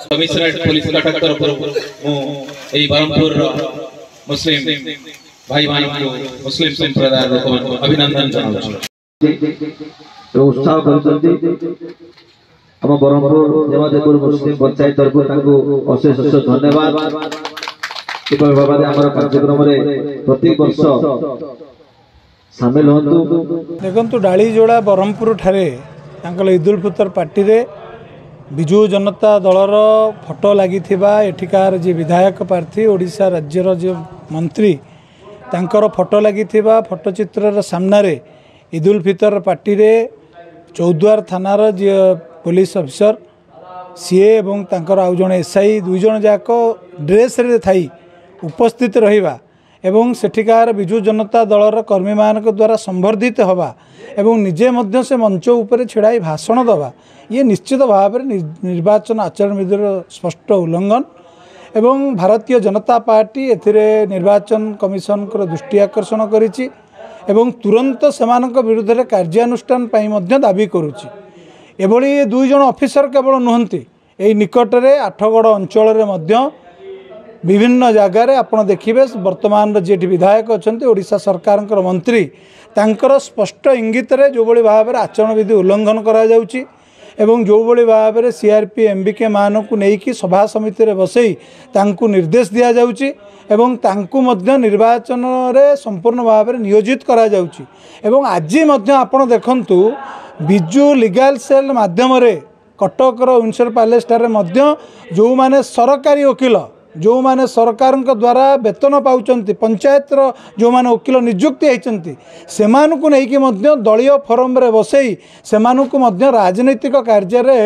Commissionerate police Cuttack तरफ बरहमपुर मुस्लिम भाई मानू मुस्लिम संप्रदाय लोक अभिनंदन जनाऊँ उत्साह कर ब्रह्मपुर मुस्लिम पंचायत तरफ अशेष अशेष धन्यवाद भाव में कार्यक्रम प्रति वर्ष सामिल हूँ। देखु डालीजोड़ा ब्रह्मपुर ठारे ईद उल फितर पार्टी रे विजु जनता दलर फोटो लगी एठिकार जी विधायक प्रार्थी ओडिशा राज्यर जो मंत्री तांकर फोटो लगी फोटोचित्र सामने ईद उल फितर पार्टी रे चौद्वार थानार जी पुलिस अफिसर सीए एवं तांकर आउ जन एसआई दुई जन जाक ड्रेस रे थाई उपस्थित रहिबा एवं सेठिकार विजु जनता दलर कर्मी मान द्वारा संवर्धित हवा एवं निजे मध्य से मंच उपरे छिड़ाई भाषण दवा ये निश्चित भाव में निर्वाचन आचरण विधिर स्पष्ट उल्लंघन एवं भारतीय जनता पार्टी एथिरे निर्वाचन कमिशन को दृष्टि आकर्षण करिछि एवं तुरंत सेमानक विरुद्ध रे कार्यानुष्ठान पई मध्य दाबी करुछि। एभली दुई जन ऑफिसर केवल नुहंती एई निकटरे आठगड़ अंचल रे मध्य विभिन्न जगार आपण देखिए वर्तमान जी विधायक अच्छा ओडिशा सरकार मंत्री तांकर स्पष्ट इंगित रे जो बड़ी भाव में आचरण विधि उल्लंघन करा जाउची एवं जो बड़ी भाव में सीआरपी एमबीके मान को लेकिन सभा समिति रे बसई तांकु निर्देश दिया जाउची एवं तांकु मध्य निर्वाचन रे संपूर्ण भाव में नियोजित करा जाउची एवं आज मध्य आपण देखंतु बिजु लीगल सेल माध्यम रे कटकर विंसर पैलेस ठारे मध्य जो माने सरकारी वकील जो माने सरकार द्वारा वेतन पाउचंती पंचायत जो माने वकील नियुक्ति होती से दलीय फोरम रे बसई से राजनैतिक कार्य रे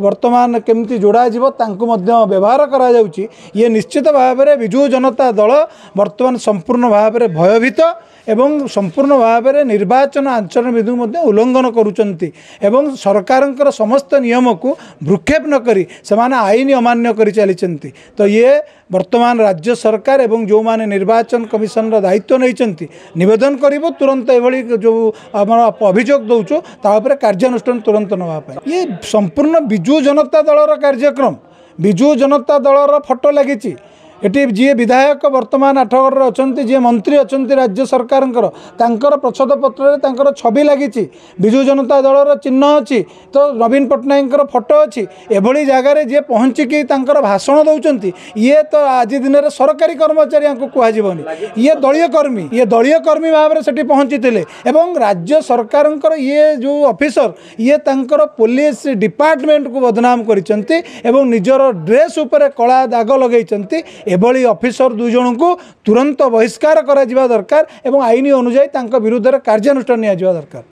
वर्तमान केमती जोड़ा जीव तांकु मध्य व्यवहार करा जाउची। ये निश्चित भाव में विजु जनता दल वर्तमान संपूर्ण भाव में भयभीत एवं संपूर्ण भाव में निर्वाचन आचरण विधि उल्लंघन करुचंती एवं सरकार समस्त नियम को भ्रूक्षेप न करी सेमाने आईन अमान्य कर चली तो ये वर्तमान राज्य सरकार एवं जो माने निर्वाचन कमिशन दायित्व नहीं निवेदन करिबो तुरंत एभली जो आम अभियोग दौचु तापर कार्यानुष्ठान तुरंत नवाई। ये संपूर्ण विजु जनता दलर कार्यक्रम विजु जनता दलर फोटो लगी एटी जी विधायक वर्तमान आठगड़ अच्छा जी मंत्री अच्छा राज्य सरकार प्रच्छद पत्र छवि लगी विजु जनता दलर चिन्ह अच्छी तो नवीन पट्टनायक फोटो अच्छी एभली जगार जी पहुँचिकी भाषण दौरान ये तो आज दिन में सरकारी कर्मचारी कहनी ये दलीय कर्मी भाव में से पहुँची राज्य सरकार ये जो ऑफिसर ये पुलिस डिपार्टमेंट को बदनाम करिसेंती एवं निजर ड्रेस उपर कला दाग लगेइचंती एभली ऑफिसर दुई जन को तुरंत बहिष्कार करा दरकार एवं आईन अनुजाई विरुद्ध कार्यानुष्ठान निया दरकार।